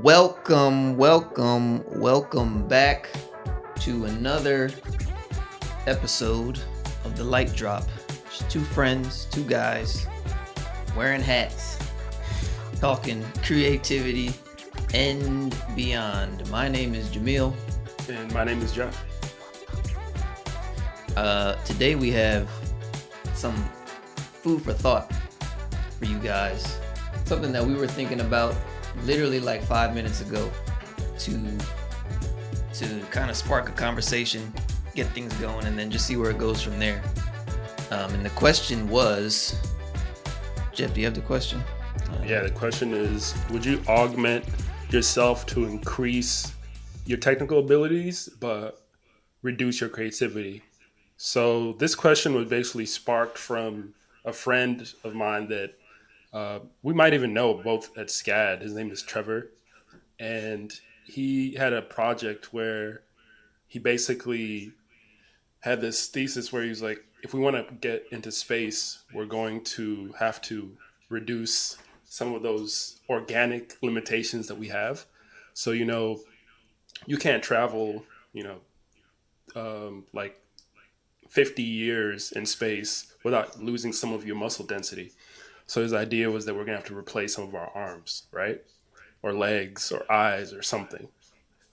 Welcome back to another episode of the Lightdrop. Just two friends, two guys wearing hats, talking creativity and beyond. My name is Jamil. And my name is Jeff. Today we have some food for thought for you guys. Something that we were thinking about literally like 5 minutes ago to kind of spark a conversation, get things going, and then just see where it goes from there. And the question was, Jeff, do you have the question? Yeah, the question is, would you augment yourself to increase your technical abilities but reduce your creativity? So this question was basically sparked from a friend of mine that we might even know both at SCAD. His name is Trevor. And he had a project where he basically had this thesis where he was like, if we want to get into space, we're going to have to reduce some of those organic limitations that we have. So, you can't travel, like 50 years in space without losing some of your muscle density. So his idea was that we're going to have to replace some of our arms, right? Or legs or eyes or something.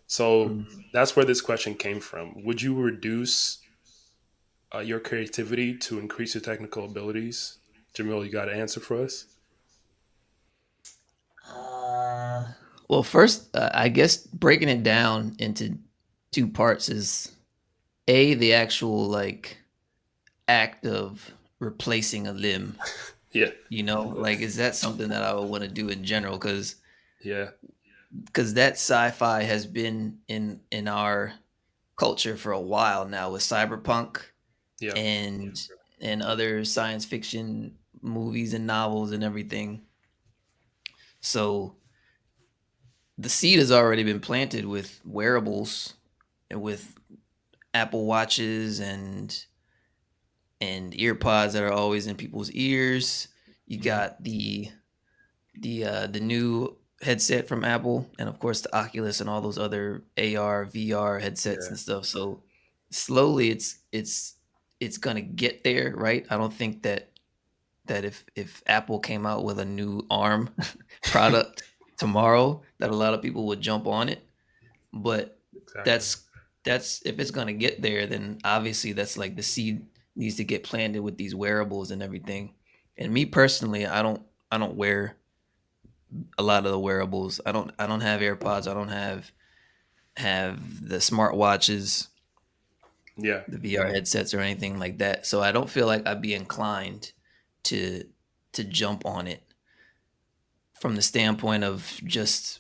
So Mhm. that's where this question came from. Would you reduce your creativity to increase your technical abilities? Jamil, you got an answer for us? Uh, well, first, I guess breaking it down into two parts is the actual like act of replacing a limb. Yeah, Like is that something that I would want to do in general? yeah, Because that sci-fi has been in our culture for a while now with cyberpunk yeah, and other science fiction movies and novels and everything. So the seed has already been planted with wearables and with Apple Watches and ear pods that are always in people's ears. You mhm, got the new headset from Apple, and of course the Oculus and all those other AR, VR headsets yeah, and stuff. So slowly, it's gonna get there, right? I don't think that if Apple came out with a new arm product tomorrow, that a lot of people would jump on it. But exactly. that's if it's gonna get there, then obviously that's like the seed needs to get planted with these wearables and everything. And me personally, I don't wear a lot of the wearables. I don't have AirPods. I don't have the smartwatches, Yeah, the VR headsets, or anything like that. So I don't feel like I'd be inclined to jump on it from the standpoint of just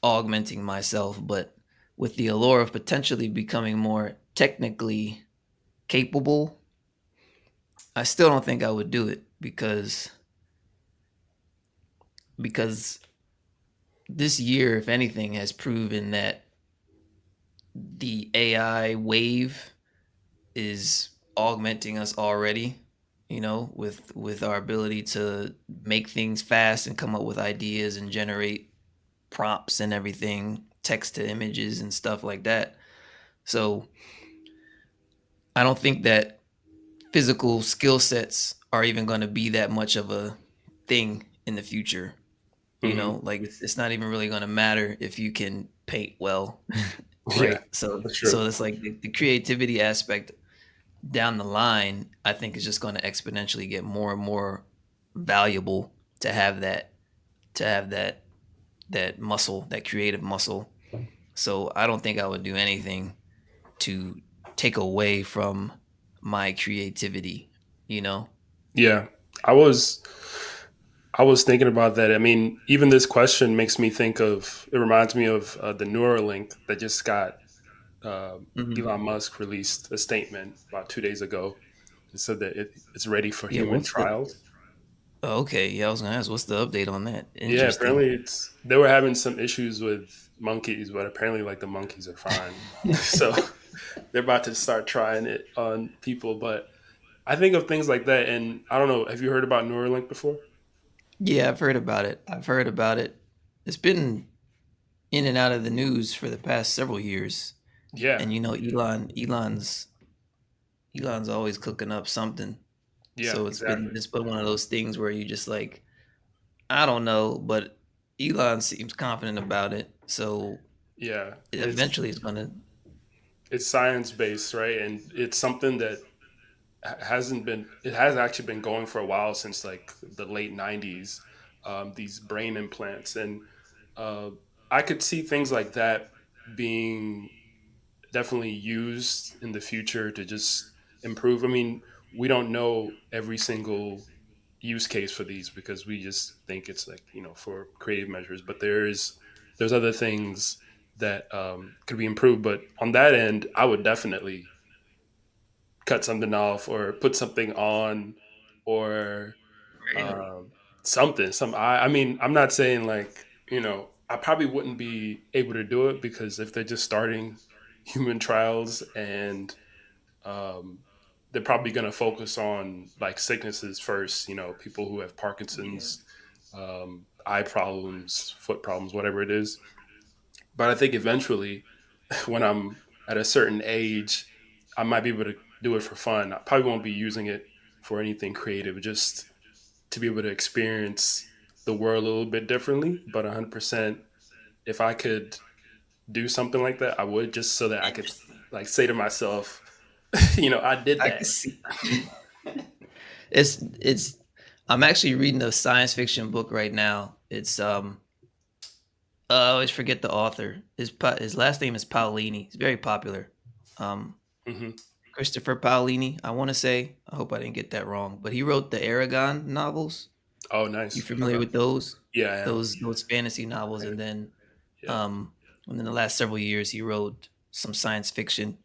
augmenting myself, but with the allure of potentially becoming more technically capable, I still don't think I would do it because this year, if anything, has proven that the AI wave is augmenting us already, with our ability to make things fast and come up with ideas and generate prompts and everything, text to images and stuff like that. So I don't think that physical skill sets are even going to be that much of a thing in the future. hmm Like it's not even really going to matter if you can paint well, yeah, right? So that's true. so it's like the creativity aspect down the line, I think is just going to exponentially get more and more valuable to have that muscle, that creative muscle. So I don't think I would do anything to take away from my creativity, you know? Yeah, I was I was thinking about that. I mean, even this question makes me think of. It reminds me of the Neuralink that just got uh, Mhm. Elon Musk released a statement about 2 days ago. It said that it's ready for Yeah, human what's the trials. Oh, okay, yeah, I was gonna ask, what's the update on that? Yeah, Interesting. apparently it's they were having some issues with monkeys, but apparently like the monkeys are fine. So they're about to start trying it on people. But I think of things like that, and I don't know. Have you heard about Neuralink before? Yeah, I've heard about it. I've heard about it. It's been in and out of the news for the past several years. Yeah, And Elon's always cooking up something. yeah, So exactly. it's been one of those things where you just like, I don't know, but Elon seems confident about it. So Yeah, eventually it's gonna. it's science based, right? And it's something that hasn't been. It has actually been going for a while, since like the late '90s. These brain implants, and uh, I could see things like that being definitely used in the future to just improve. I mean, we don't know every single use case for these, because we just think it's like, for creative measures, but there's other things that could be improved. But on that end, I would definitely cut something off or put something on, or Really? um, something. I mean, I'm not saying like, I probably wouldn't be able to do it, because if they're just starting human trials, and um, they're probably going to focus on like sicknesses first, people who have Yeah. Parkinson's, eye problems, foot problems, whatever it is. But I think eventually, when I'm at a certain age, I might be able to do it for fun. I probably won't be using it for anything creative, just to be able to experience the world a little bit differently. But 100%, if I could do something like that, I would, just so that I could Interesting. like say to myself, I did I that. can see. It's. I'm actually reading a science fiction book right now. It's I always forget the author. His last name is Paolini. He's very popular. Um, Hmm. Christopher Paolini. I want to say. I hope I didn't get that wrong. But he wrote the Aragon novels. Oh, You nice. familiar Okay. with those? Yeah, I am. Those fantasy novels, And yeah. um, and then the last several years he wrote some science fiction,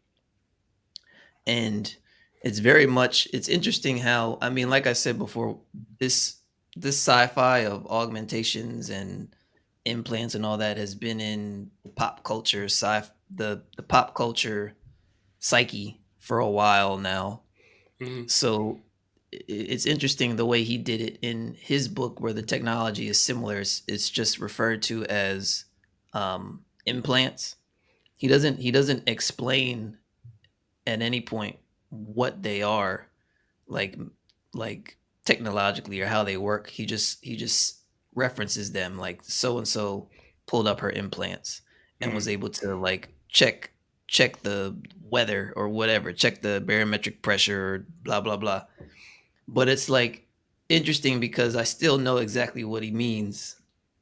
and it's interesting how, I mean, like I said before, this this sci-fi of augmentations and implants and all that has been in pop culture the pop culture psyche for a while now. Hmm. So it's interesting the way he did it in his book, where the technology is similar. It's just referred to as implants. He doesn't explain at any point what they are, like like technologically, or how they work. He just references them, like so and so pulled up her implants and was Hmm. able to like check the weather or whatever, check the barometric pressure, or blah blah blah. But it's like interesting because I still know exactly what he means.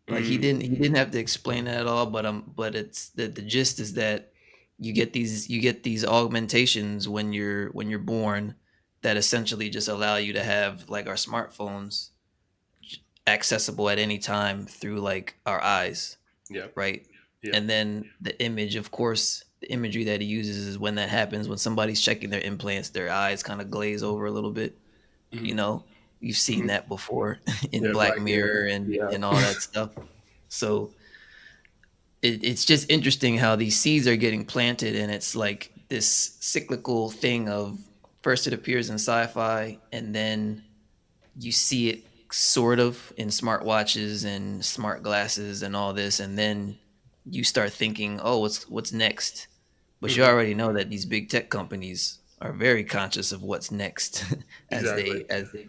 Like Mm. he didn't have to explain it at all, but it's the gist is that you get these augmentations when you're born, that essentially just allow you to have like our smartphones accessible at any time through like our eyes, Yep. right? Yep. And then the image, of course, the imagery that he uses is when that happens, when somebody's checking their implants, their eyes kind of glaze over a little bit. Hmm. You know, you've seen Hmm. that before in Yeah. Black Black Mirror. Mirror Yeah. and all that stuff. So it's just interesting how these seeds are getting planted, and it's like this cyclical thing of, first it appears in sci-fi, and then you see it sort of in smartwatches and smart glasses and all this, and then you start thinking, oh, what's next? But you Hmm. already know that these big tech companies are very conscious of what's next Exactly.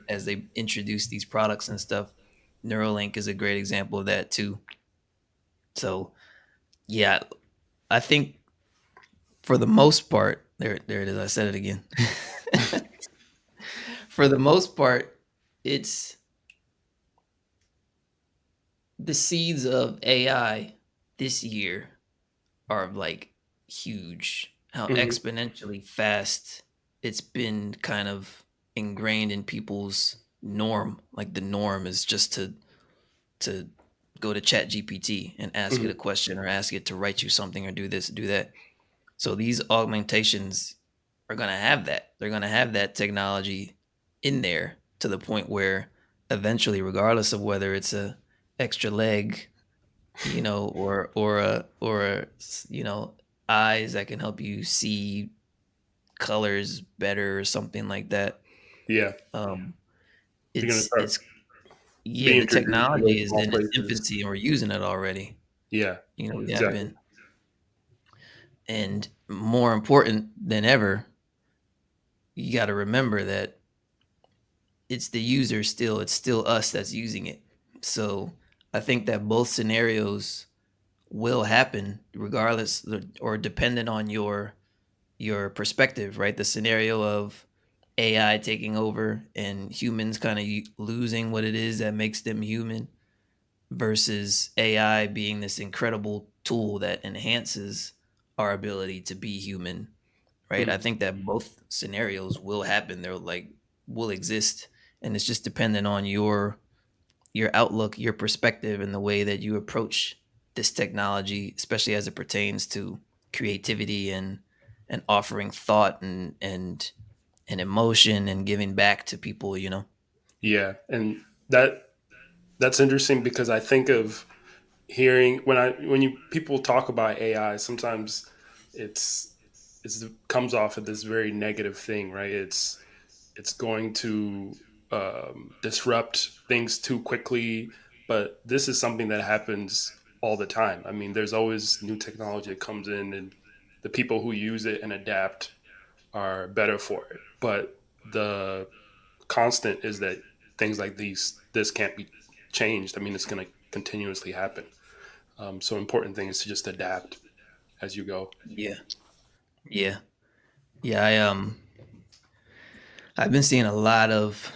as they introduce these products and stuff. Neuralink is a great example of that too. So yeah, I think for the most part, there it is. I said it again. For the most part, it's the seeds of AI this year are like huge. How Hmm. exponentially fast it's been kind of ingrained in people's norm. Like the norm is just to go to Chat GPT and ask it Hmm. a question, or ask it to write you something, or do this, do that. So these augmentations are going to have that. They're going to have that technology in there to the point where eventually, regardless of whether it's a extra leg, or eyes that can help you see colors better or something like that. Yeah. Um, They're gonna start it's yeah, being the introduced to those technology is small in its places. infancy, and we're using it already. Yeah, We have exactly. been. And more important than ever, you got to remember that it's the user still, it's still us that's using it. So I think that both scenarios will happen regardless or dependent on your perspective, right? The scenario of AI taking over and humans kind of losing what it is that makes them human versus AI being this incredible tool that enhances our ability to be human, right? I Mhm. think that both scenarios will happen. They're like will exist, and it's just dependent on your outlook, your perspective, and the way that you approach this technology, especially as it pertains to creativity and offering thought and emotion and giving back to people. Yeah, and that's interesting because I think of hearing when you people talk about AI, sometimes it's it comes off of this very negative thing, right? It's going to disrupt things too quickly, but this is something that happens all the time. I mean, there's always new technology that comes in, and the people who use it and adapt are better for it. But the constant is that things like this can't be changed. I mean, it's going to continuously happen. So important thing is to just adapt as you go. Yeah, yeah, yeah. I've been seeing a lot of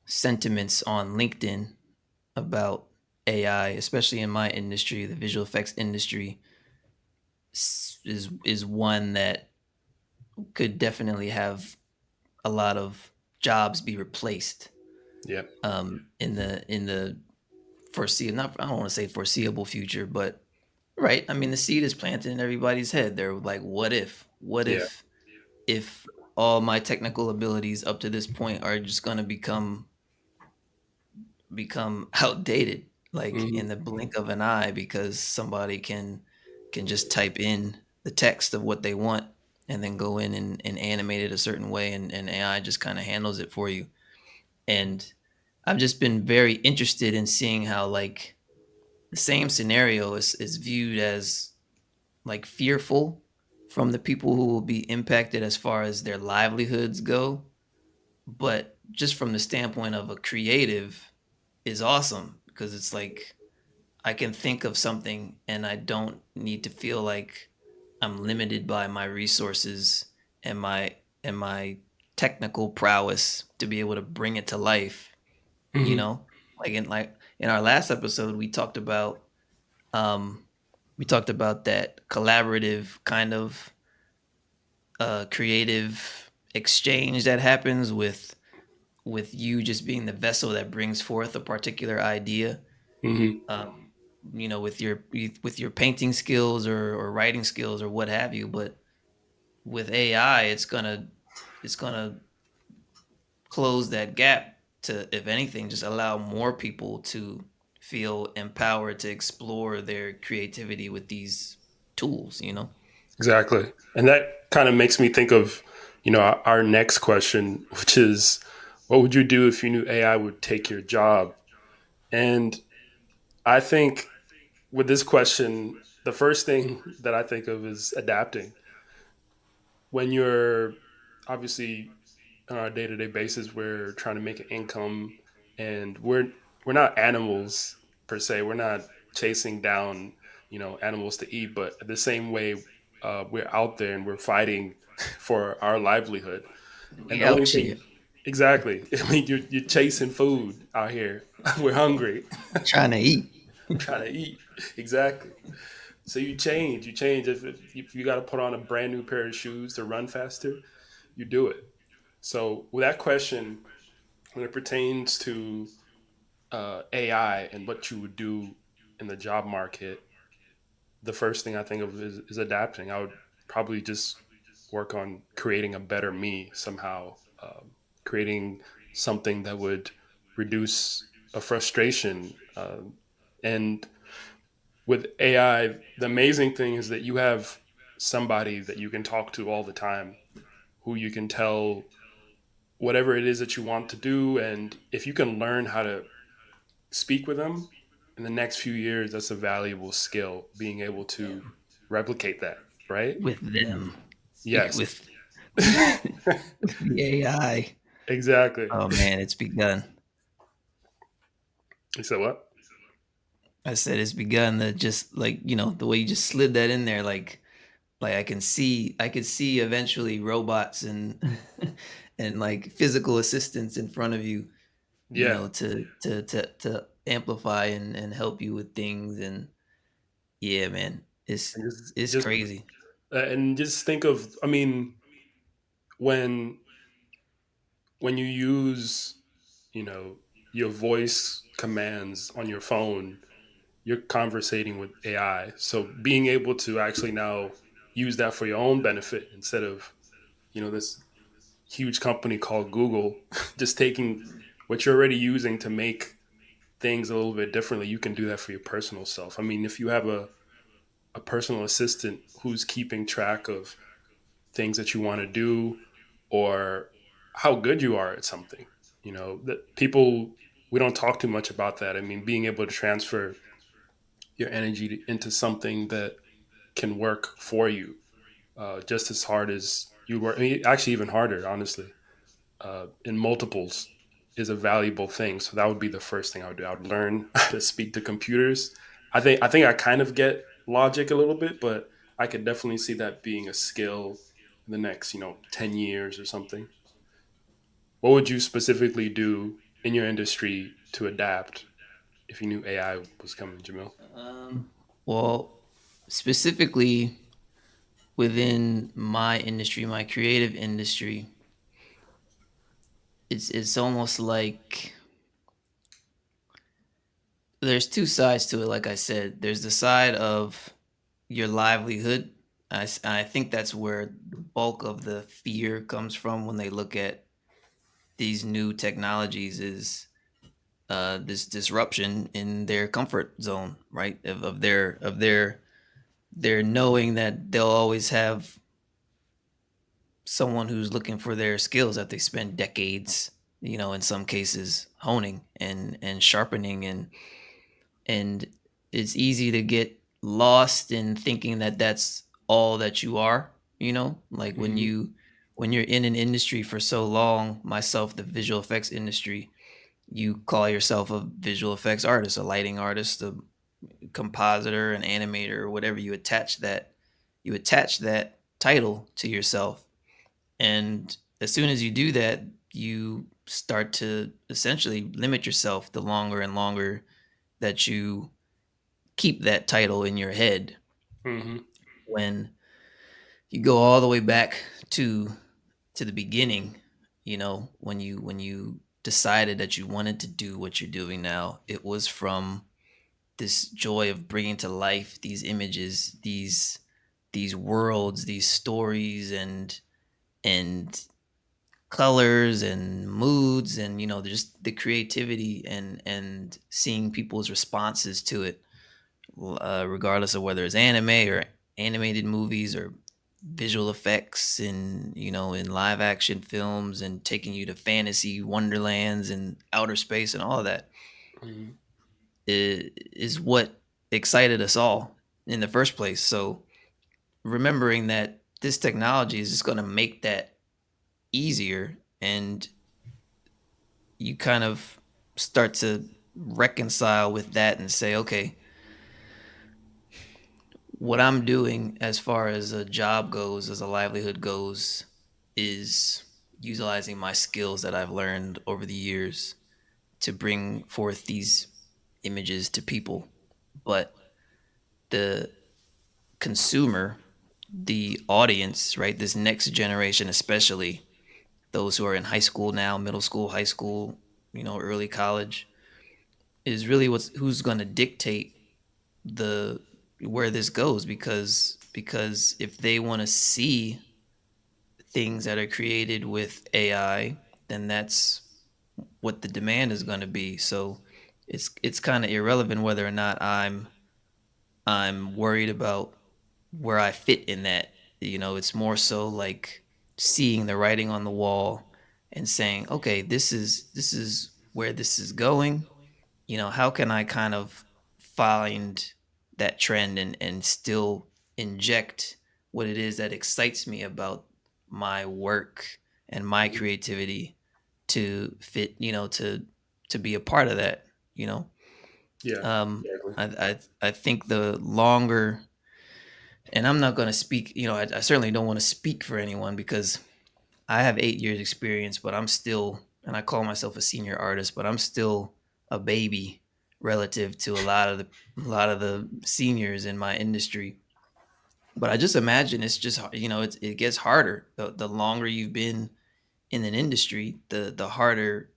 sentiments on LinkedIn about AI, especially in my industry. The visual effects industry is one that could definitely have a lot of jobs be replaced Yeah. in the foreseeable, not, I don't want to say foreseeable future, but right. I mean, the seed is planted in everybody's head. They're like, what if? What Yeah. if all my technical abilities up to this point are just going to become outdated like Hmm. in the blink of an eye because somebody can just type in the text of what they want and then go in and animate it a certain way, and AI just kind of handles it for you. And I've just been very interested in seeing how like the same scenario is viewed as like fearful from the people who will be impacted as far as their livelihoods go, but just from the standpoint of a creative is awesome because it's like I can think of something and I don't need to feel like I'm limited by my resources and my technical prowess to be able to bring it to life, you Hmm. know? Like in our last episode um we talked about that collaborative kind of creative exchange that happens with you just being the vessel that brings forth a particular idea, Hmm. um, with your painting skills or writing skills or what have you. But with AI, it's gonna close that gap to, if anything, just allow more people to feel empowered to explore their creativity with these tools. Exactly. And that kind of makes me think of, our next question, which is, what would you do if you knew AI would take your job? And I think with this question, the first thing that I think of is adapting. When you're obviously on a day to day basis, we're trying to make an income, and we're not animals per se. We're not chasing down animals to eat, but the same way we're out there and we're fighting for our livelihood. And We the only out here thing, exactly, I mean, you're chasing food out here. We're hungry, trying to eat. trying to eat. Exactly. So you change. If you got to put on a brand new pair of shoes to run faster, you do it. So with that question, when it pertains to AI and what you would do in the job market, the first thing I think of is adapting. I would probably just work on creating a better me somehow, creating something that would reduce a frustration. And with AI, the amazing thing is that you have somebody that you can talk to all the time, who you can tell whatever it is that you want to do. And if you can learn how to speak with them, in the next few years, that's a valuable skill, being able to replicate that, right? with them. Yeah, Yes. with the AI. Exactly. Oh man, it's begun. You said what? I said it's begun to just like, the way you just slid that in there, like I could see eventually robots and and like physical assistants in front of you, Yeah. to amplify and help you with things. And yeah, man, And just, it's just, crazy. and just think of, I mean, when, when you use, you know, your voice commands on your phone, you're conversating with AI. So being able to actually now use that for your own benefit instead of, this huge company called Google just taking what you're already using to make things a little bit differently, you can do that for your personal self. I mean, if you have a personal assistant who's keeping track of things that you want to do or how good you are at something, that people, we don't talk too much about that. I mean, being able to transfer your energy into something that can work for you just as hard as you work. I mean, actually, even harder, honestly, in multiples is a valuable thing. So that would be the first thing I would do. I would learn how to speak to computers. I think I kind of get logic a little bit, but I could definitely see that being a skill in the next 10 years or something. What would you specifically do in your industry to adapt if you knew AI was coming, Jamil? Well, specifically within my industry, my creative industry, it's almost like there's two sides to it. Like I said, there's the side of your livelihood. I think that's where the bulk of the fear comes from when they look at these new technologies, is this disruption in their comfort zone, right? Of their knowing that they'll always have someone who's looking for their skills that they spend decades, in some cases honing and sharpening. And it's easy to get lost in thinking that that's all that you are, like Hmm. when you're in an industry for so long, myself, the visual effects industry, you call yourself a visual effects artist, a lighting artist, a compositor, an animator, or whatever. You attach that title to yourself. And as soon as you do that, you start to essentially limit yourself the longer and longer that you keep that title in your head. Hmm. When you go all the way back to the beginning, when you decided that you wanted to do what you're doing now, it was from this joy of bringing to life these images, these worlds, these stories, and colors and moods, and just the creativity and seeing people's responses to it, regardless of whether it's anime or animated movies or visual effects in live action films, and taking you to fantasy wonderlands and outer space and all of that Hmm. is what excited us all in the first place. So remembering that this technology is just going to make that easier, and you kind of start to reconcile with that and say, okay, what I'm doing as far as a job goes, as a livelihood goes, is utilizing my skills that I've learned over the years to bring forth these images to people. But the consumer, the audience, right, this next generation, especially those who are in high school now, middle school, high school, early college, is really who's going to dictate the where this goes, because if they want to see things that are created with AI, then that's what the demand is going to be. So it's kind of irrelevant whether or not I'm worried about where I fit in that. It's more so like seeing the writing on the wall and saying, okay, this is where this is going. How can I kind of find that trend and still inject what it is that excites me about my work and my Mhm. creativity to fit, to be a part of that, you know. Yeah, Um, exactly. I think the longer, and I'm not going to speak, I certainly don't want to speak for anyone because I have 8 years experience, but I'm still, and I call myself a senior artist, but I'm still a baby relative to a lot of the seniors in my industry. But I just imagine it's just, it gets harder the longer you've been in an industry, the harder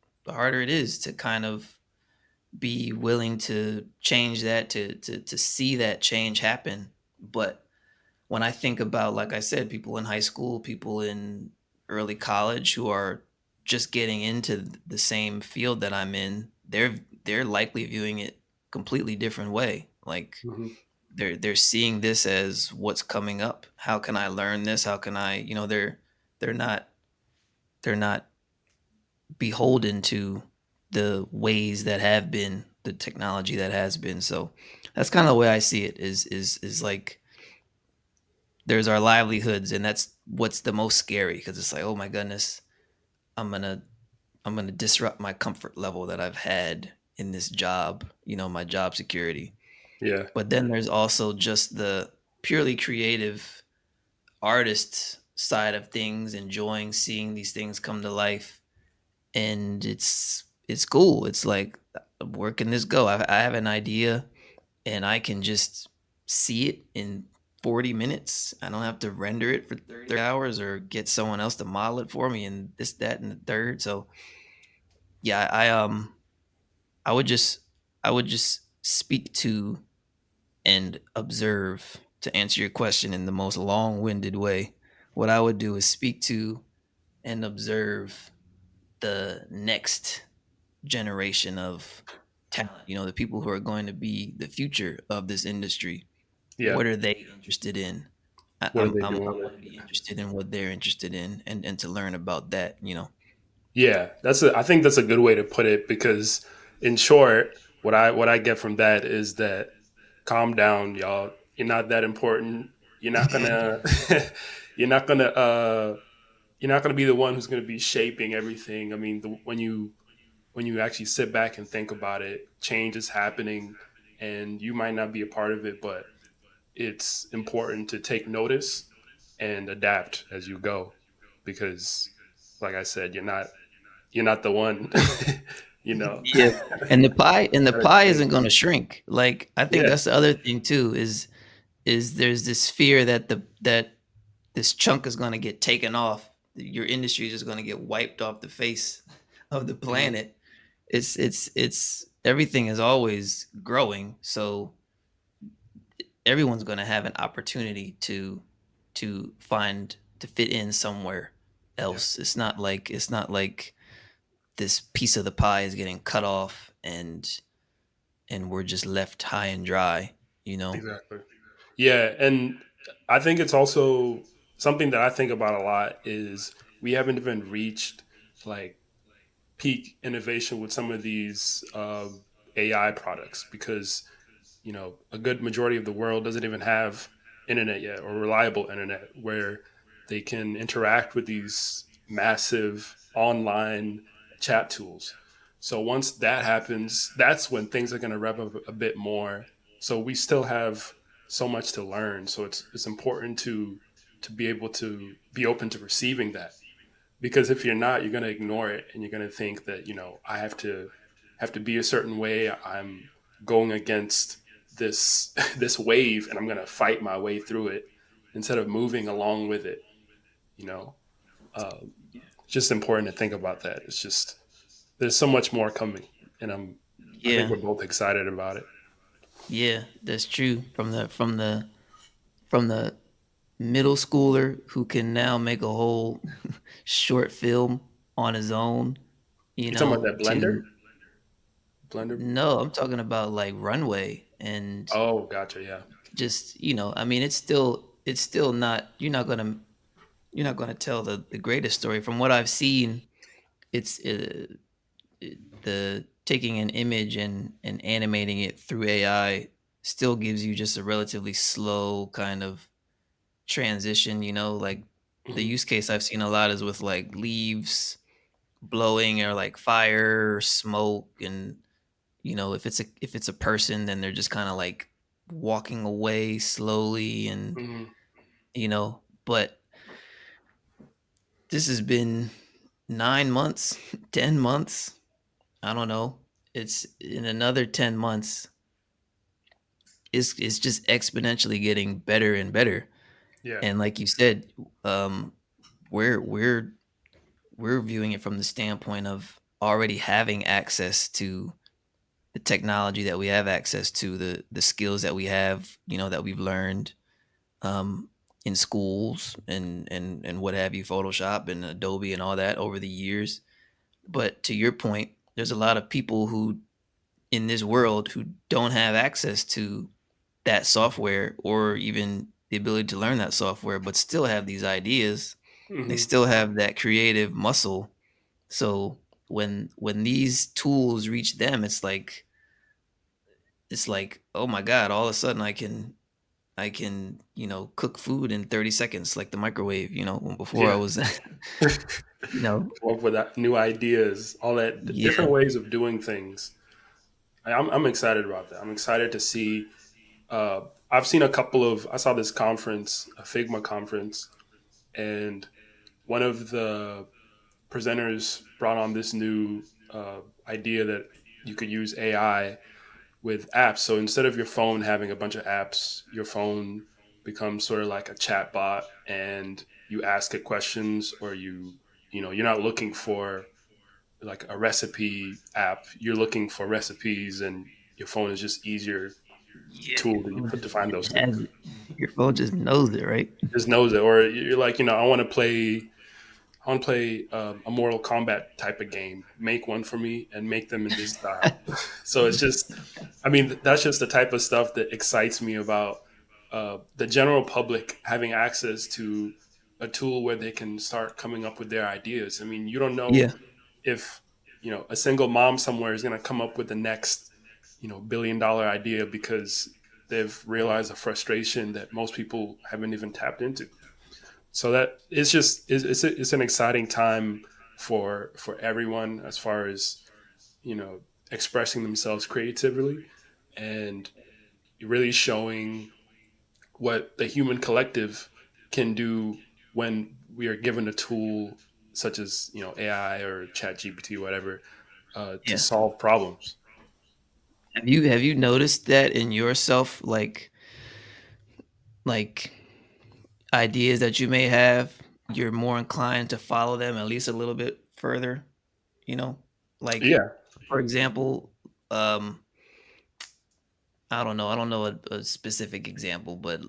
it is to kind of be willing to change that, to see that change happen. But when I think about, like I said, people in high school, people in early college who are just getting into the same field that I'm in, they're likely viewing it completely different way. Like Hmm. they're seeing this as what's coming up. How can I learn this? How can I, they're not they're not beholden to the ways that have been, the technology that has been. So that's kind of the way I see it, is like there's our livelihoods, and that's what's the most scary, because it's like, oh my goodness, i'm gonna I'm gonna disrupt my comfort level that I've had in this job, my job security. Yeah, But then there's also just the purely creative artist side of things, enjoying seeing these things come to life. And it's cool. It's like, where can this go? I have an idea, and I can just see it in 40 minutes. I don't have to render it for 30 hours or get someone else to model it for me and this, that, and the third. So yeah, I would just I would just speak to and observe, to answer your question in the most long-winded way. What I would do is speak to and observe the next generation of talent, the people who are going to be the future of this industry. yeah. What are they interested in? I, What are I'm they I'm I doing? want to be interested in what they're interested in, and to learn about that. Yeah, I think that's a good way to put it because in short, what I get from that is that calm down, y'all. You're not that important. You're not gonna you're not gonna you're not gonna be the one who's gonna be shaping everything. I mean, when you actually sit back and think about it, change is happening and you might not be a part of it, but it's important to take notice and adapt as you go because like I said, you're not the one. you know. Yeah, and the pie Gotta isn't going to shrink. Like, I think Yeah. that's the other thing too, is there's this fear that this chunk is going to get taken off. Your industry is just going to get wiped off the face of the Mhm. planet. It's everything is always growing, so everyone's going to have an opportunity to fit in somewhere Yeah. else. It's not like this piece of the pie is getting cut off, and we're just left high and dry, you know? Exactly. Yeah, and I think it's also something that I think about a lot is we haven't even reached like peak innovation with some of these AI products because a good majority of the world doesn't even have internet yet or reliable internet where they can interact with these massive online chat tools. So once that happens, that's when things are going to rev up a bit more. So we still have so much to learn. So it's important to be able to be open to receiving that because if you're not, you're going to ignore it and you're going to think that I have to be a certain way. I'm going against this this wave and I'm going to fight my way through it instead of moving along with it. you know um, it's just important to think about that. It's just there's so much more coming and I think Yeah, we're both excited about it. yeah, that's true. From the middle schooler who can now make a whole short film on his own, You talking about that blender to, blender no, I'm talking about like Runway, and Oh, gotcha. Yeah. just, I mean, it's still not, you're not gonna tell the greatest story. From what I've seen, it's the taking an image and animating it through AI still gives you just a relatively slow kind of transition, like the Mhm. use case I've seen a lot is with like leaves blowing or like fire or smoke, and if it's a person, then they're just kind of like walking away slowly, and Mhm. but this has been 9 months, 10 months, I don't know. It's in another 10 months, it's just exponentially getting better and better. Yeah. And like you said, um we're we're viewing it from the standpoint of already having access to the technology that we have access to, the skills that we have, that we've learned um in schools and what have you, Photoshop and Adobe and all that over the years. But to your point, there's a lot of people who in this world who don't have access to that software or even the ability to learn that software, but still have these ideas. They Mhm. still have that creative muscle. So when these tools reach them, it's like, oh my god, all of a sudden I can cook food in 30 seconds, like the microwave. When before I Yeah. was you know Come up with new ideas, all that yeah, different ways of doing things. I'm excited about that. I'm excited to see. Uh, I've seen a couple of. I saw this conference, a Figma conference, and one of the presenters brought on this new idea that you could use AI with apps. So instead of your phone having a bunch of apps, your phone becomes sort of like a chat bot, and you ask it questions, or you're not looking for like a recipe app. You're looking for recipes, and your phone is just easier yeah, tool that you put to find those things. has it. Your phone just knows it, right? Just knows it, or you're like, I want to play a Mortal Kombat type of game. Make one for me and make them in this style. So it's just, I mean, that's just the type of stuff that excites me about the general public having access to a tool where they can start coming up with their ideas. I mean, you don't know Yeah, if a single mom somewhere is going to come up with the next $1 billion idea because they've realized a frustration that most people haven't even tapped into. So that it's just it's an exciting time for everyone as far as you know expressing themselves creatively and really showing what the human collective can do when we are given a tool such as AI or Chat GPT, whatever, to yeah. solve problems. Have you noticed that in yourself, like ideas that you may have, you're more inclined to follow them at least a little bit further, you know? Like, Yeah. for example, um, I don't know a specific example, but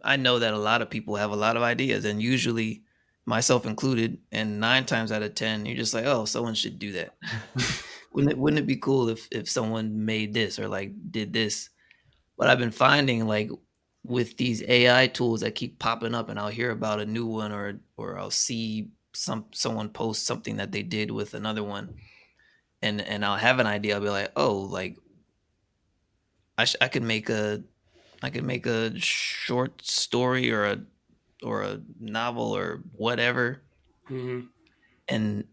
I know that a lot of people have a lot of ideas, and usually myself included, and 9 times out of 10, you're just like, "Oh, someone should do that." Wouldn't it be cool if someone made this or, like, did this? But I've been finding, like, with these AI tools that keep popping up, and I'll hear about a new one, or I'll see someone post something that they did with another one, and I'll have an idea. I'll be like, "Oh, like, I could make a short story or a novel or whatever," Hmm. and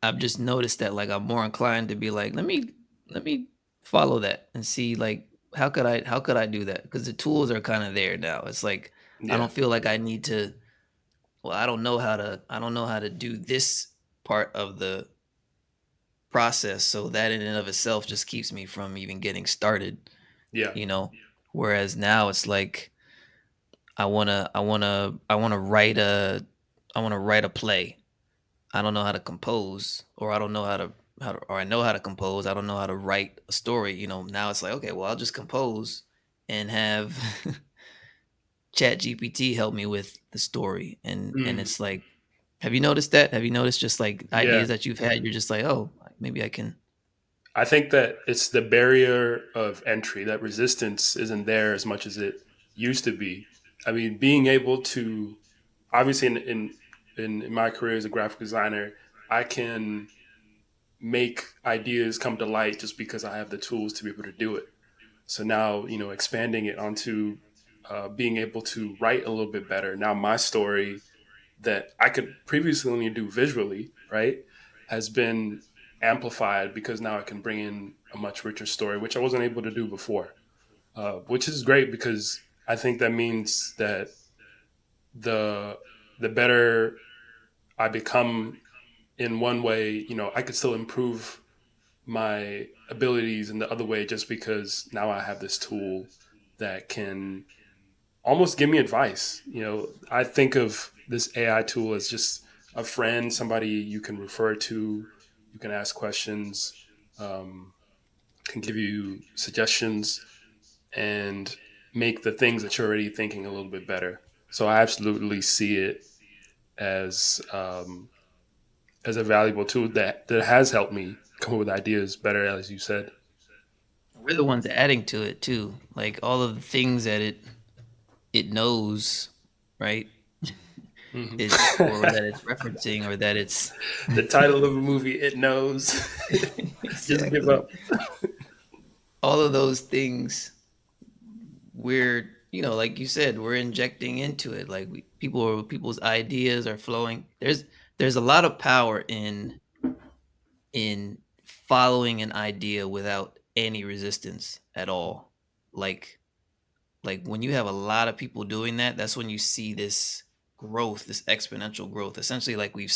I've just noticed that, like, I'm more inclined to be like, let me follow that and see, like, how could I do that? Because the tools are kinda there now. It's like, I Yeah. don't feel like I need to, well, I don't know how to do this part of the process, so that in and of itself just keeps me from even getting started, Yeah. you know? Whereas now it's like, I wanna write a play. I don't know how to compose, or I don't know how to, or I know how to compose. I don't know how to write a story. Now it's like, okay, well, I'll just compose and have Chat GPT help me with the story. And Mm. it's like, have you noticed that? Have you noticed just like Yeah. ideas that you've had? You're just like, oh, maybe I can. I think that it's the barrier of entry, that resistance isn't there as much as it used to be. I mean, being able to obviously in my career as a graphic designer, I can make ideas come to light just because I have the tools to be able to do it. So now, expanding it onto being able to write a little bit better. Now, my story that I could previously only do visually, right, has been amplified because now I can bring in a much richer story, which I wasn't able to do before, which is great because I think that means that the the better I become in one way, I could still improve my abilities in the other way just because now I have this tool that can almost give me advice. I think of this AI tool as just a friend, somebody you can refer to, you can ask questions, um, can give you suggestions, and make the things that you're already thinking a little bit better. So I absolutely see it as as a valuable tool that has helped me come up with ideas better, as you said. We're the ones adding to it too. Like all of the things that it knows, right? Hmm. It's or that it's referencing or that it's The title of a movie, it knows. Just give exactly up. all of those things we're like you said, we're injecting into it. Like people's ideas are flowing. There's a lot of power in following an idea without any resistance at all. Like when you have a lot of people doing that, that's when you see this growth, this exponential growth, essentially like we've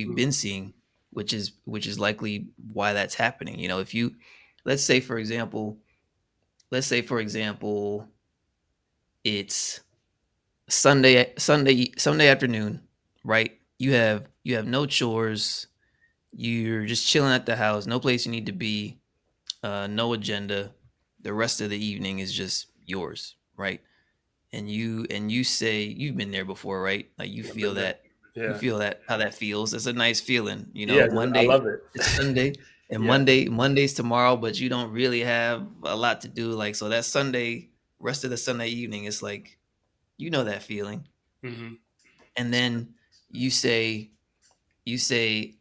Mhm. been seeing, which is likely why that's happening. If you let's say for example, it's Sunday afternoon, right? You have no chores. You're just chilling at the house, no place you need to be, no agenda. The rest of the evening is just yours, right? And you say you've been there before, right? Like you I've feel been there. that you Yeah. feel that how that feels. It's a nice feeling, Yeah. I Monday, love it. it's Sunday, and Yeah. Monday's tomorrow, but you don't really have a lot to do. Like so that Sunday, rest of the Sunday evening, it's like that feeling. Hmm. And then you say you say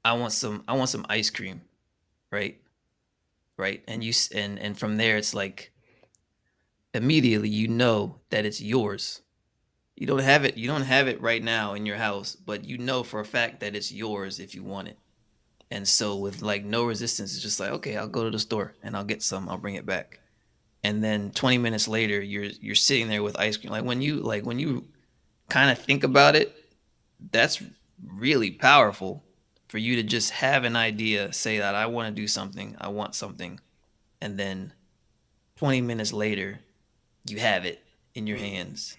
I want some ice cream, right? Right? And from there it's like immediately that it's yours. You don't have it right now in your house, but you know for a fact that it's yours if you want it. And so with like no resistance, it's just like, okay, I'll go to the store and I'll get some, I'll bring it back. And then 20 minutes later, you're sitting there with ice cream. Like when you kind of think about it, that's really powerful for you to just have an idea, say that I want to do something, I want something, and then 20 minutes later, you have it in your Hmm. hands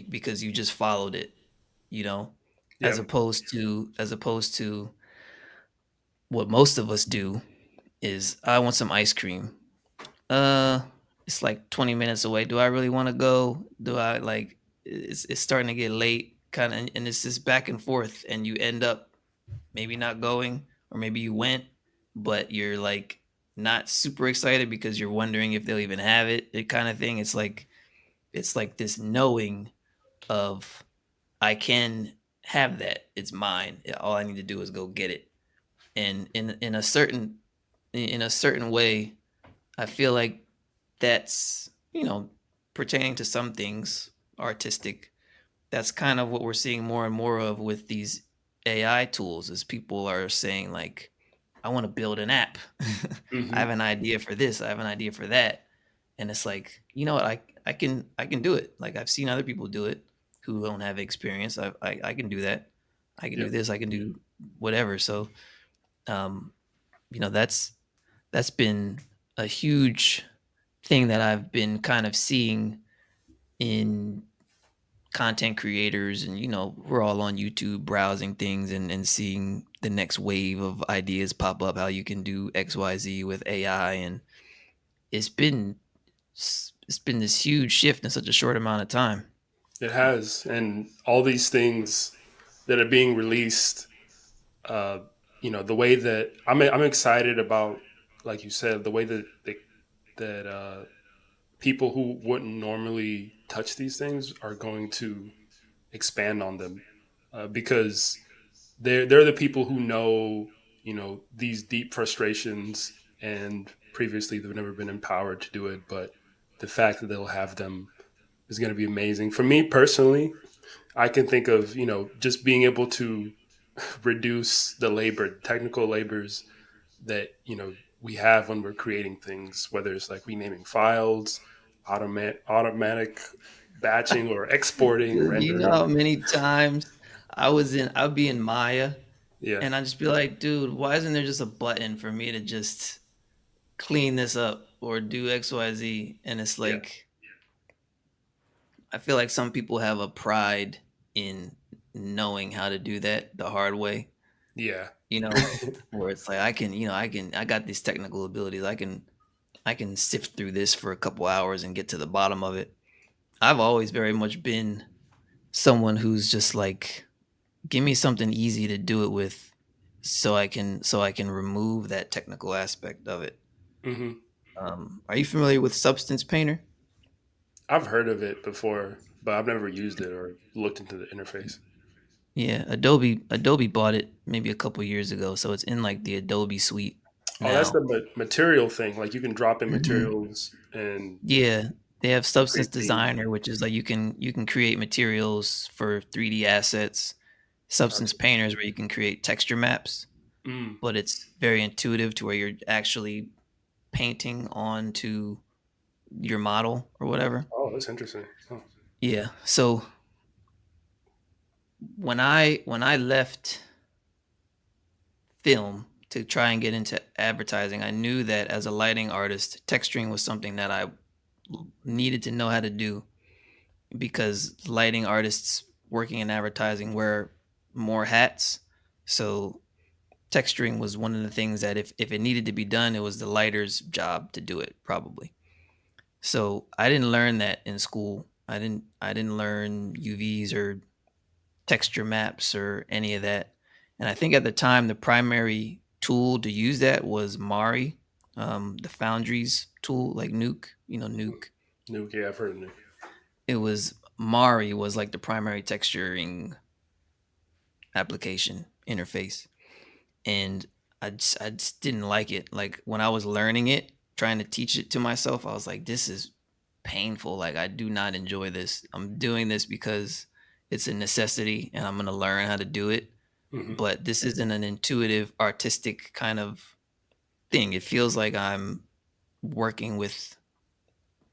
because you just followed it, you know, as Yep. opposed to what most of us do is I want some ice cream. Uh, it's like 20 minutes away. Do I really want to go? Do I like it's starting to get late kind of and it's just back and forth and you end up maybe not going or maybe you went but you're like not super excited because you're wondering if they'll even have it kind of thing. It's like this knowing of I can have that. It's mine. All I need to do is go get it. And in a certain way, I feel like that's pertaining to some things artistic. That's kind of what we're seeing more and more of with these AI tools is people are saying like I want to build an app. I have Hmm. an idea for this, I have an idea for that. And it's like, you know what, I can do it. Like I've seen other people do it who don't have experience. I can do that. I can do Yep. this, I can do whatever. So um, that's been a huge thing that I've been kind of seeing in content creators and we're all on YouTube browsing things and seeing the next wave of ideas pop up how you can do XYZ with AI and it's been it's been this huge shift in such a short amount of time. It has, and all these things that are being released. Uh, the way that I'm excited about, like you said, the way that people who wouldn't normally touch these things are going to expand on them because they're the people who know these deep frustrations, and previously they've never been empowered to do it, but the fact that they'll have them is going to be amazing. For me personally, I can think of, just being able to reduce the labor, technical labors that, we have when we're creating things, whether it's like renaming files, automatic batching or exporting, Dude, you know rendering. how many times I'd be in Maya Yeah. and I'd just be like, dude, why isn't there just a button for me to just clean this up or do XYZ? And it's Yeah. like, I feel like some people have a pride in knowing how to do that the hard way, Yeah. you know, where it's like, I got these technical abilities. I can sift through this for a couple hours and get to the bottom of it. I've always very much been someone who's just like, give me something easy to do it with so I can remove that technical aspect of it. hmm Are you familiar with Substance Painter? I've heard of it before, but I've never used it or looked into the interface. Yeah, Adobe bought it maybe a couple years ago, so it's in like the Adobe suite Oh, that's now. the material thing. Like you can drop in Hmm. materials and Yeah, they have Substance create scenes. Designer, which is like you can create materials for 3D assets. Substance Okay. Painter is where you can create texture maps, Mm. but it's very intuitive to where you're actually painting onto your model or whatever. Oh, that's interesting. Oh. Yeah. So when I left film to try and get into advertising, I knew that as a lighting artist, texturing was something that I needed to know how to do because lighting artists working in advertising wear more hats. So texturing was one of the things that if it needed to be done, it was the lighter's job to do it probably. So I didn't learn that in school. I didn't learn UVs or texture maps or any of that. And I think at the time, the primary tool to use that was Mari, the Foundries tool, like Nuke, Mm. Nuke. Nuke, yeah, I've heard of Nuke. It was Mari was like the primary texturing application interface. And I just didn't like it. Like when I was learning it, trying to teach it to myself, I was like, this is painful. Like I do not enjoy this. I'm doing this because it's a necessity and I'm going to learn how to do it, Hmm. but this isn't an intuitive artistic kind of thing. It feels like I'm working with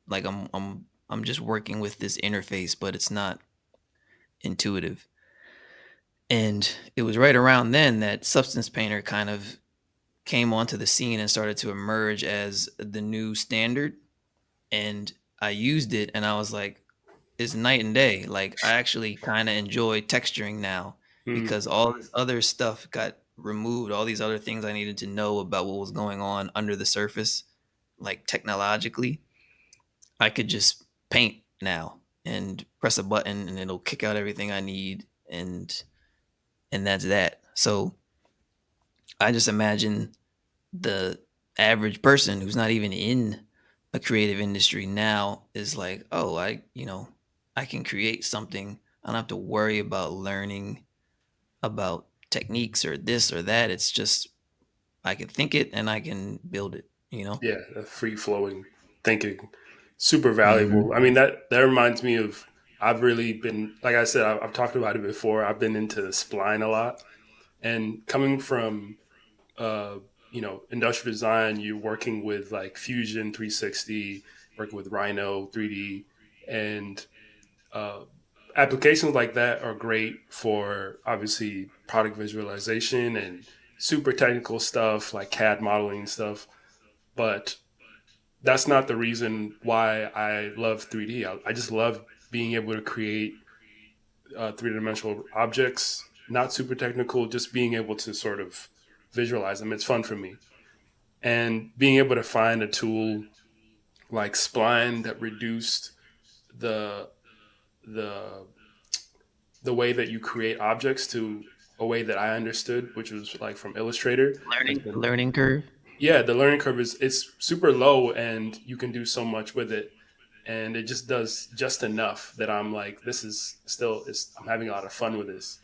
like I'm just working with this interface, but it's not intuitive. And it was right around then that Substance Painter kind of came onto the scene and started to emerge as the new standard. And I used it and I was like, it's night and day. Like I actually kind of enjoy texturing now Mm. because all this other stuff got removed, all these other things I needed to know about what was going on under the surface, like technologically. I could just paint now and press a button and it'll kick out everything I need and that's that. So I just imagine the average person who's not even in a creative industry now is like, oh, I can create something. I don't have to worry about learning about techniques or this or that. It's just I can think it and I can build it. Yeah, free flowing thinking, super Hmm. valuable. I mean, that reminds me of, I've really been, like I said, I've talked about it before. I've been into spline a lot, and coming from uh, industrial design, you're working with like Fusion 360, working with Rhino 3D, and uh, applications like that are great for obviously product visualization and super technical stuff like CAD modeling and stuff. But that's not the reason why I love 3D. I just love being able to create three-dimensional objects, not super technical, just being able to sort of visualize them. It's fun for me. And being able to find a tool like Spline that reduced the the the way that you create objects to a way that I understood, which was like from Illustrator, has been, Learning curve. yeah, the learning curve is, it's super low and you can do so much with it, and it just does just enough that I'm like, this is still, is, I'm having a lot of fun with this.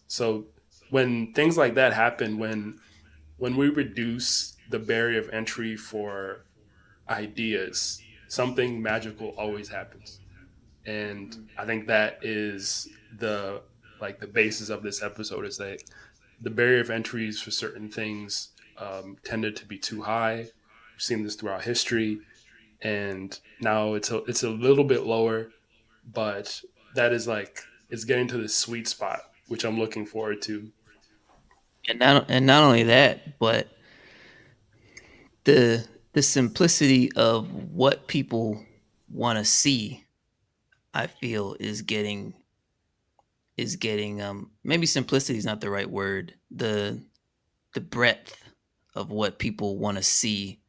So when things like that happen, when when we reduce the barrier of entry for ideas, something magical always happens. And I think that is the like the basis of this episode is that the barrier of entries for certain things tended to be too high. We've seen this throughout history, and now it's a little bit lower, but that is like it's getting to the sweet spot, which I'm looking forward to. And not only that, but the simplicity of what people want to see, I feel, is getting maybe simplicity is not the right word. The breadth of what people want to see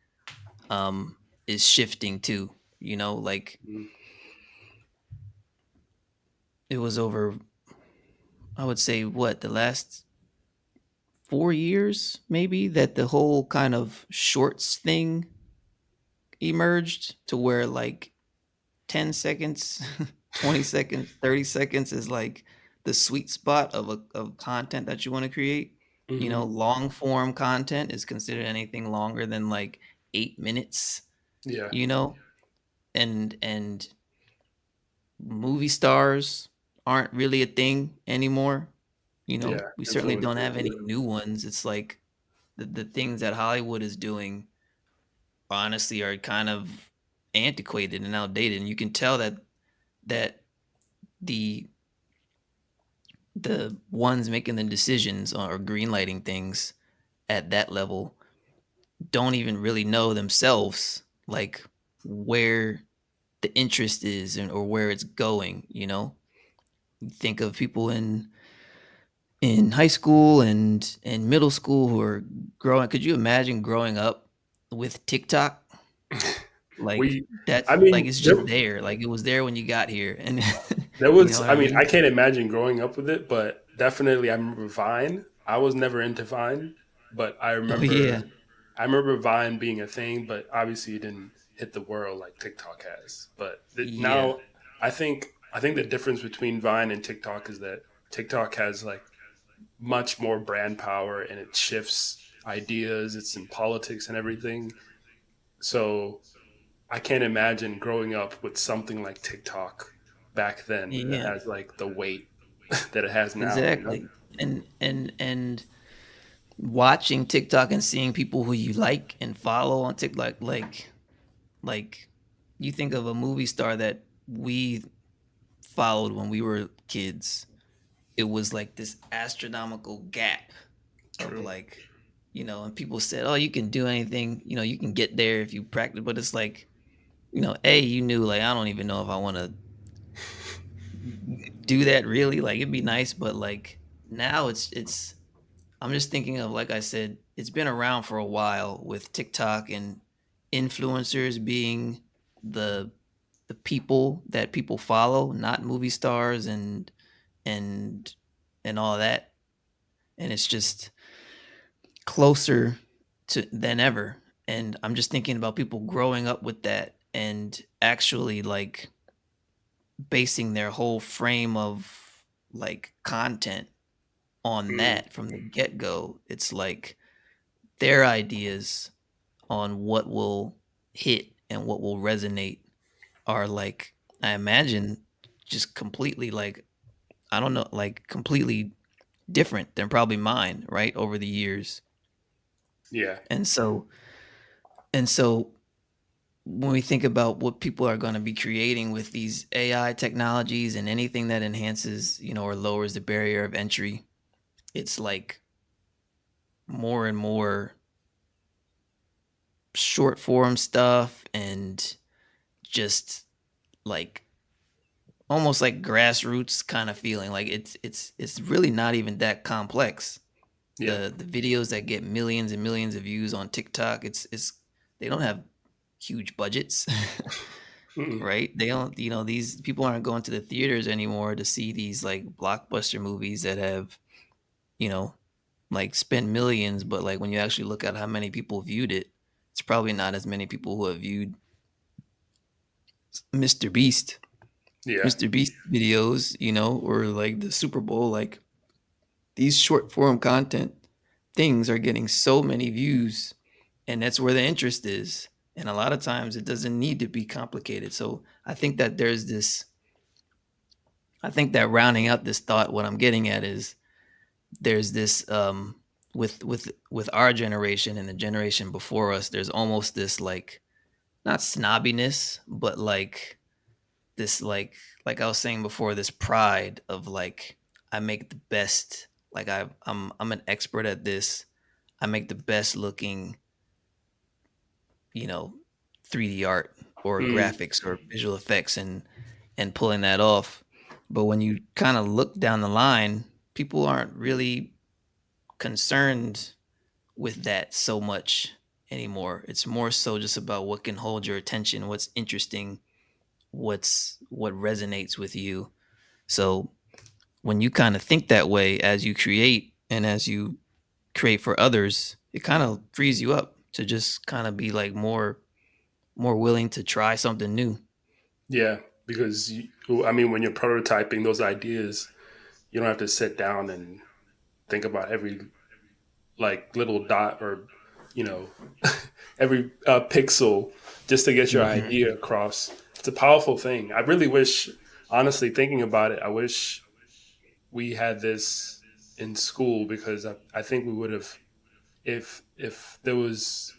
um is shifting too. Like Mm, it was over, I would say, what, the last 4 years maybe, that the whole kind of shorts thing emerged, to where like 10 seconds, 20 seconds, 30 seconds is like the sweet spot of content that you want to create. hmm. Long form content is considered anything longer than like 8 minutes, Yeah, you know, and movie stars aren't really a thing anymore. yeah, We certainly don't influencers. have any new ones. It's like the things that Hollywood is doing honestly are kind of antiquated and outdated, and you can tell that the the ones making the decisions or greenlighting things at that level don't even really know themselves, like, where the interest is, or where it's going. You think of people in high school and middle school who are growing. Could you imagine growing up with TikTok? Like, we, that's I like, mean, it's just there. Like, it was there when you got here, and there you know was, what I I mean, I mean? can't imagine growing up with it, but definitely I remember Vine. I was never into Vine, but Oh yeah, I remember Vine being a thing, but obviously it didn't hit the world like TikTok has. But yeah, now I think the difference between Vine and TikTok is that TikTok has like much more brand power and it shifts ideas. It's in politics and everything. So I can't imagine growing up with something like TikTok back then that yeah. has like the weight that it has now, you know? Exactly. And watching TikTok and seeing people who you like and follow on TikTok, like you think of a movie star that we followed when we were kids. It was like this astronomical gap of True. like, and people said, "Oh, you can do anything, you can get there if you practice." But it's like, you knew, like, I don't even know if I want to do that really. Like, it'd be nice, but like now it's I'm just thinking of, like I said, it's been around for a while with TikTok and influencers being the the people that people follow, not movie stars and and all that. And it's just closer to than ever. And I'm just thinking about people growing up with that and actually like basing their whole frame of like content on Mm, that from the get-go. It's like their ideas on what will hit and what will resonate are like, I imagine, just completely like, I don't know, like completely different than probably mine, right, over the years. yeah. And so and so when we think about what people are going to be creating with these AI technologies and anything that enhances, or lowers the barrier of entry, it's like more and more short form stuff, and just like almost like grassroots kind of feeling. Like it's really not even that complex. Yeah. The videos that get millions and millions of views on TikTok, it's they don't have huge budgets. Mm-mm. Right? They don't, these people aren't going to the theaters anymore to see these like blockbuster movies that have, you know, like spent millions, but like when you actually look at how many people viewed it, it's probably not as many people who have viewed Mr. Beast. Yeah. Mr. Beast videos, or like the Super Bowl, like these short form content. things are getting so many views, and that's where the interest is. And a lot of times it doesn't need to be complicated. So I think that rounding out this thought, what I'm getting at is there's this with our generation and the generation before us, there's almost this like not snobbiness, but like this like I was saying before, this pride of like I make the best, like I'm an expert at this. I make the best looking, you know, 3D art or Mm, graphics or visual effects and pulling that off. But when you kind of look down the line, people aren't really concerned with that so much anymore. It's more so just about what can hold your attention, what's interesting, what resonates with you. So when you kind of think that way as you create and as you create for others, it kind of frees you up to just kind of be like more willing to try something new. yeah, because I mean, when you're prototyping those ideas, you don't have to sit down and think about every like little dot or you know every pixel just to get your Hmm. idea across. It's a powerful thing. I really wish, honestly, thinking about it, I wish we had this in school because I think we would have if there was.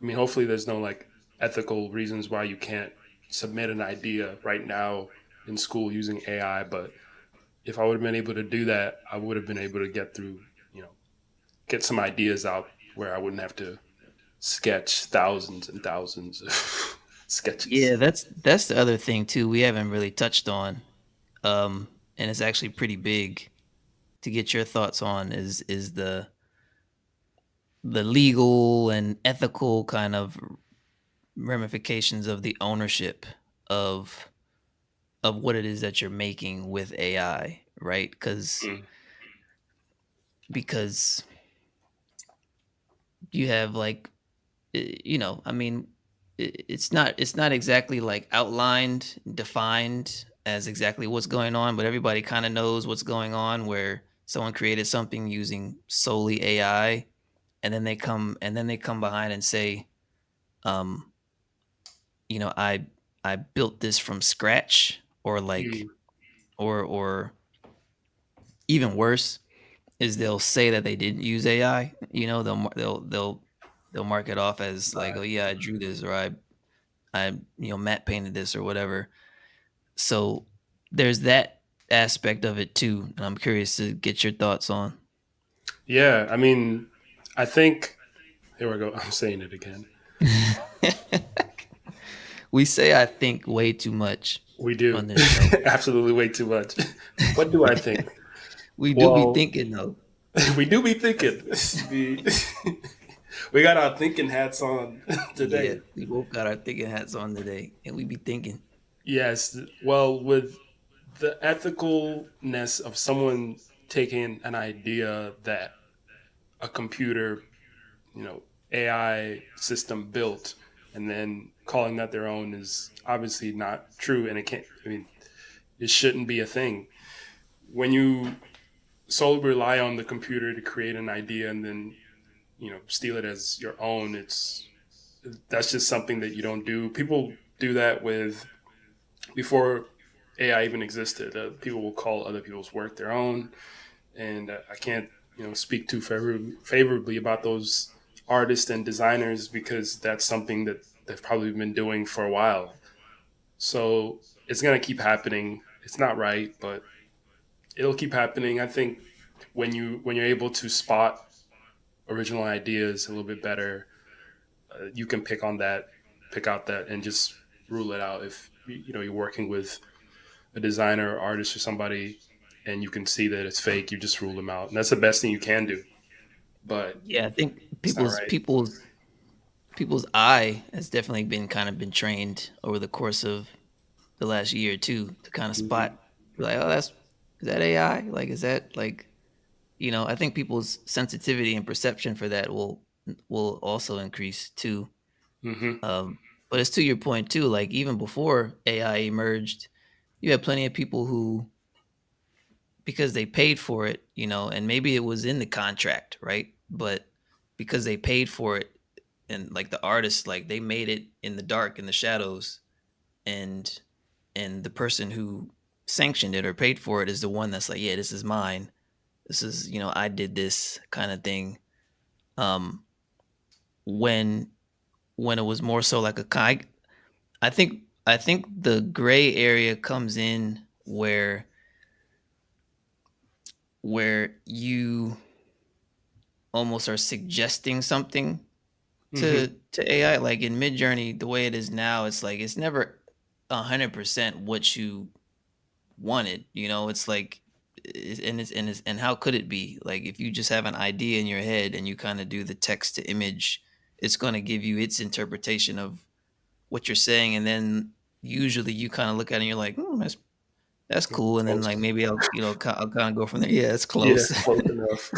I mean, hopefully, there's no like ethical reasons why you can't submit an idea right now in school using AI. But if I would have been able to do that, I would have been able to get through, you know, get some ideas out where I wouldn't have to sketch thousands and thousands of sketches. Yeah, that's the other thing too we haven't really touched on, and it's actually pretty big to get your thoughts on is the legal and ethical kind of ramifications of the ownership of what it is that you're making with AI, right? Mm, Because you have like I mean, it's not exactly like outlined, defined as exactly what's going on, but everybody kind of knows what's going on where someone created something using solely AI, and then they come behind and say, um, I built this from scratch, or like mm, or even worse is they'll say that they didn't use AI. They'll mark it off as like, oh right. yeah, I drew this, or I matte painted this or whatever. So there's that aspect of it too, and I'm curious to get your thoughts on. Yeah, I mean, I think here we go. I'm saying it again. We say I think way too much We do on this show. absolutely way too much. What do I think? We do be Well, thinking though. we do be thinking. We got our thinking hats on Yeah, today. we both got our thinking hats on today, and we be thinking. Yes. Well, with the ethicalness of someone taking an idea that a computer, you know, AI system built and then calling that their own is obviously not true. And it can't, I mean, it shouldn't be a thing. When you solely rely on the computer to create an idea and then, you know, steal it as your own, that's just something that you don't do. People do that with before AI even existed. People will call other people's work their own, and I can't speak too favorably about those artists and designers because that's something that they've probably been doing for a while. So it's gonna keep happening. It's not right, but it'll keep happening. I think when you're able to spot original ideas a little bit better, you can pick out that, and just rule it out. If you're working with a designer or artist or somebody, and you can see that it's fake, you just rule them out, and that's the best thing you can do. But Yeah, I think it's not right. people's eye has definitely been trained over the course of the last year or two to kind of Hmm. spot, be like, oh, that's is that AI? Like, is that like, I think people's sensitivity and perception for that will also increase too. Hmm. But it's to your point too. Like even before AI emerged, you had plenty of people who, because they paid for it, and maybe it was in the contract, right? but because they paid for it, and like the artists, like they made it in the dark, in the shadows, and the person who sanctioned it or paid for it is the one that's like, yeah, this is mine, this is, I did this kind of thing. um when it was more so like a kind, I think the gray area comes in where you almost are suggesting something Hmm. to AI. Like in Midjourney, the way it is now, it's like it's never 100% what you wanted. It's like, and how could it be? Like if you just have an idea in your head and you kind of do the text to image, it's going to give you its interpretation of what you're saying, and then usually you kind of look at it and you're like, that's cool, and then like Close. maybe I'll kind of go from there. Yeah, it's Yeah, close. close enough.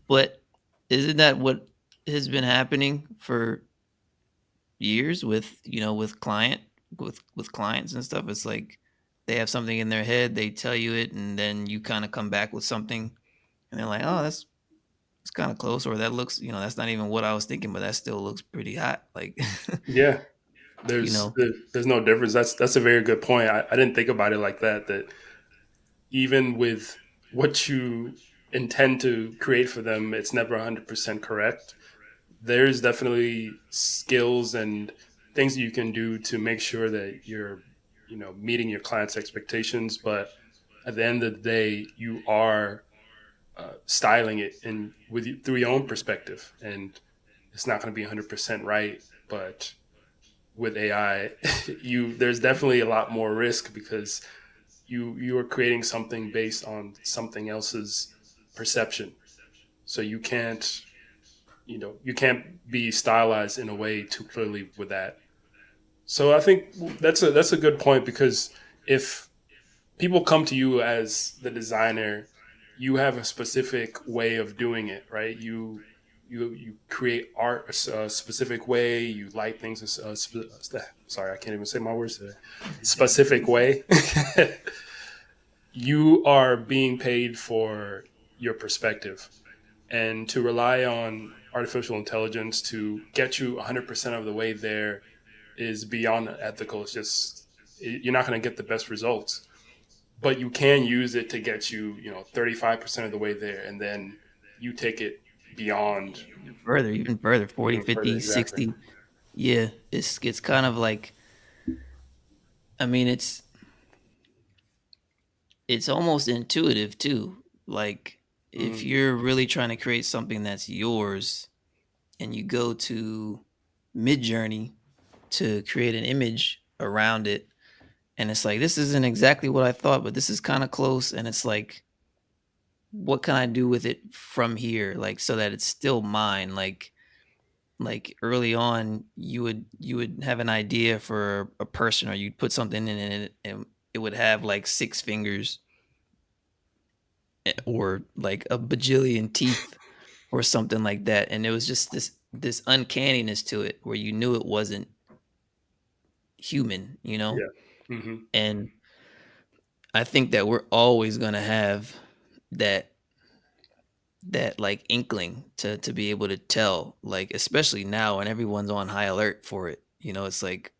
But isn't that what has been happening for years with, with clients and stuff? It's like they have something in their head, they tell you it, and then you kind of come back with something, and they're like, oh, that's it's kind of close, or that looks, that's not even what I was thinking, but that still looks pretty hot. Like, Yeah, you know, there's no difference. That's a very good point. I didn't think about it like that. That even with what you intend to create for them, it's never 100% correct. There's definitely skills and things that you can do to make sure that you're, meeting your client's expectations. But at the end of the day, you are styling it in through your own perspective, and it's not going to be 100% right. But with AI, you there's definitely a lot more risk because you are creating something based on something else's perception. So you can't be stylized in a way too clearly with that. So I think that's a good point because if people come to you as the designer, you have a specific way of doing it, right? You create art a specific way. You light things sorry, I can't even say my words today. Specific way. You are being paid for your perspective, and to rely on artificial intelligence to get you 100% of the way there is beyond ethical. It's just you're not going to get the best results, but you can use it to get you 35% of the way there, and then you take it beyond even further, 40, even further. 50, Exactly. 60. Yeah, it's kind of like, I mean, it's almost intuitive too. Like if Mm, you're really trying to create something that's yours and you go to Midjourney to create an image around it, and it's like, this isn't exactly what I thought, but this is kind of close, and it's like, what can I do with it from here, like so that it's still mine? Like early on, you would have an idea for a person, or you'd put something in it, and it would have like six fingers, or like a bajillion teeth or something like that, and there was just this uncanniness to it where you knew it wasn't human, yeah. Hmm. and I think that we're always going to have that like inkling to be able to tell, like especially now, and everyone's on high alert for it. It's like,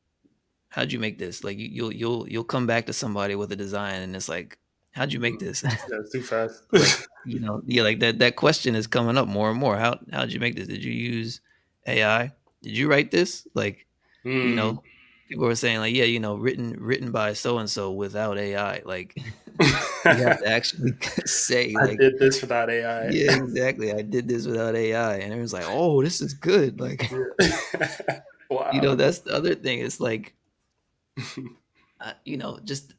how'd you make this? Like you'll come back to somebody with a design, and it's like, how'd you make this? Yeah, it's too fast. Like, yeah, like that question is coming up more and more. How'd you make this? Did you use AI? Did you write this? Like, you Mm. know, people are saying like, yeah, written by so and so without AI. Like, you have to actually say I like, did this without AI. yeah, exactly. I did this without AI, and everyone's like, oh, this is good. Like, Yeah. Wow. that's the other thing. It's like, just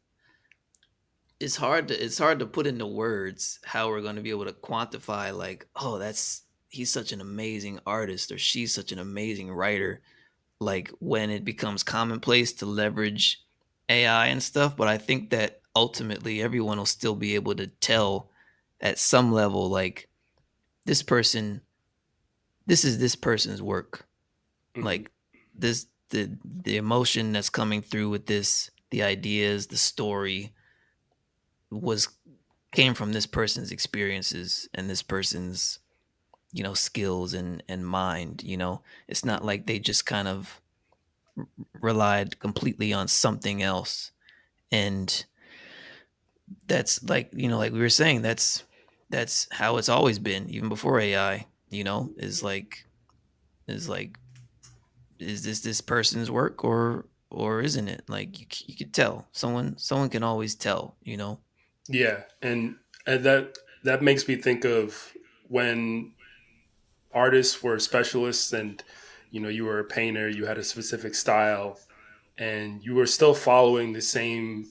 it's hard to put into words how we're going to be able to quantify, like, oh, that's he's such an amazing artist, or she's such an amazing writer, like when it becomes commonplace to leverage AI and stuff. But I think that ultimately everyone will still be able to tell at some level, like, this person this is this person's work. Mhm. Like, the emotion that's coming through with this, the ideas, the story, was came from this person's experiences and this person's, skills and mind. It's not like they just kind of relied completely on something else. And that's like we were saying, that's how it's always been, even before AI. Is like is this person's work, or isn't it? Like you could tell, someone can always tell. Yeah, and that makes me think of when artists were specialists, and you were a painter, you had a specific style, and you were still following the same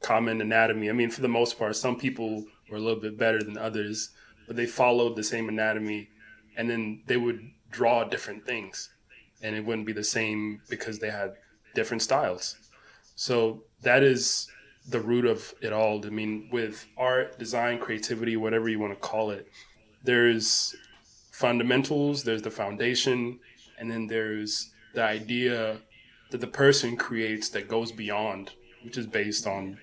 common anatomy. I mean, for the most part, some people were a little bit better than others, but they followed the same anatomy, and then they would draw different things, and it wouldn't be the same because they had different styles. So that is the root of it all. I mean, with art, design, creativity, whatever you want to call it, there's fundamentals, there's the foundation, and then there's the idea that the person creates that goes beyond, which is based on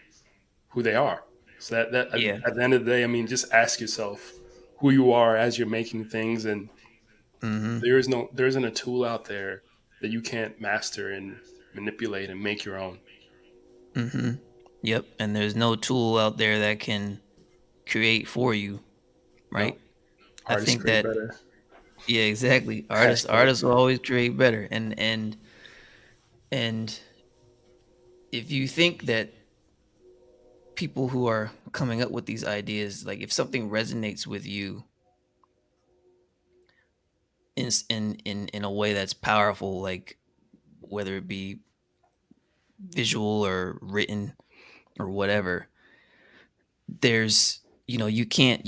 who they are. So that Yeah. at the end of the day, I mean, just ask yourself who you are as you're making things, and Mm-hmm. there isn't a tool out there that you can't master and manipulate and make your own. Mm-hmm. Yep. And there's no tool out there that can create for you, No, right? I artists think create that, better. yeah, exactly. artists Hashtag. artists will always create better. And if you think that people who are coming up with these ideas, like if something resonates with you in a way that's powerful, like whether it be visual or written or whatever, there's you can't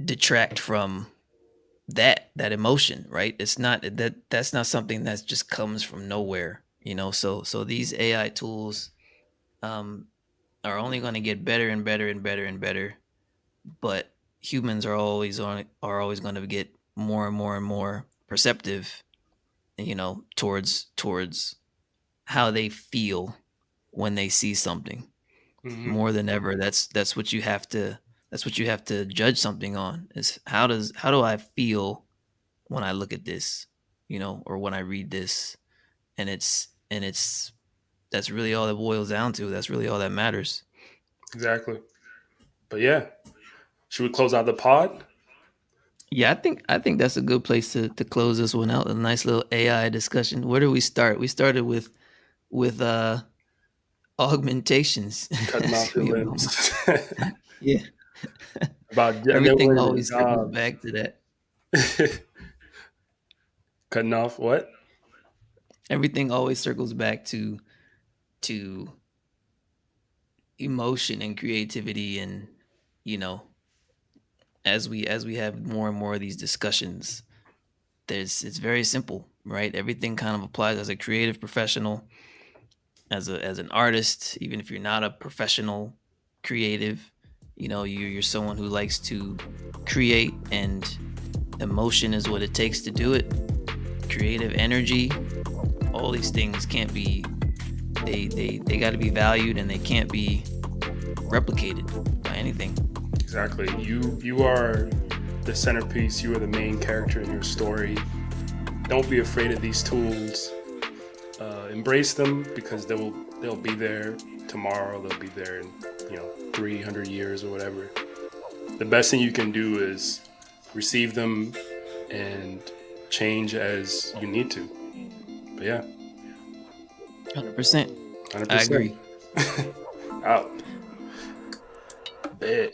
detract from that emotion, right? It's not that's not something that just comes from nowhere. So these AI tools um are only going to get better and better and better and better, but humans are always going to get more and more and more perceptive, towards how they feel when they see something. Hmm. More than ever, that's what you have to judge something on, is how do I feel when I look at this, or when I read this. And it's that's really all it boils down to. That's really all that matters. Exactly. But yeah, should we close out the pod? Yeah, I think that's a good place to close this one out. A nice little AI discussion. Where do we start? We started with augmentations. Cutting off your We went limbs. Yeah. And then Everything what is it? always circles Jobs. back to that. Cutting off what? Everything always circles back to emotion and creativity. And you know as we have more and more of these discussions, it's very simple, right? Everything kind of applies as a creative professional, as an artist. Even if you're not a professional creative, you're someone who likes to create, and emotion is what it takes to do it. Creative energy, all these things can't be they got to be valued, and they can't be replicated by anything. Exactly. You are the centerpiece. You are the main character in your story. Don't be afraid of these tools. Embrace them because they'll be there tomorrow. They'll be there in 300 years or whatever. The best thing you can do is receive them and change as you need to. But yeah, 100%. I 100%. agree. Out. Bet.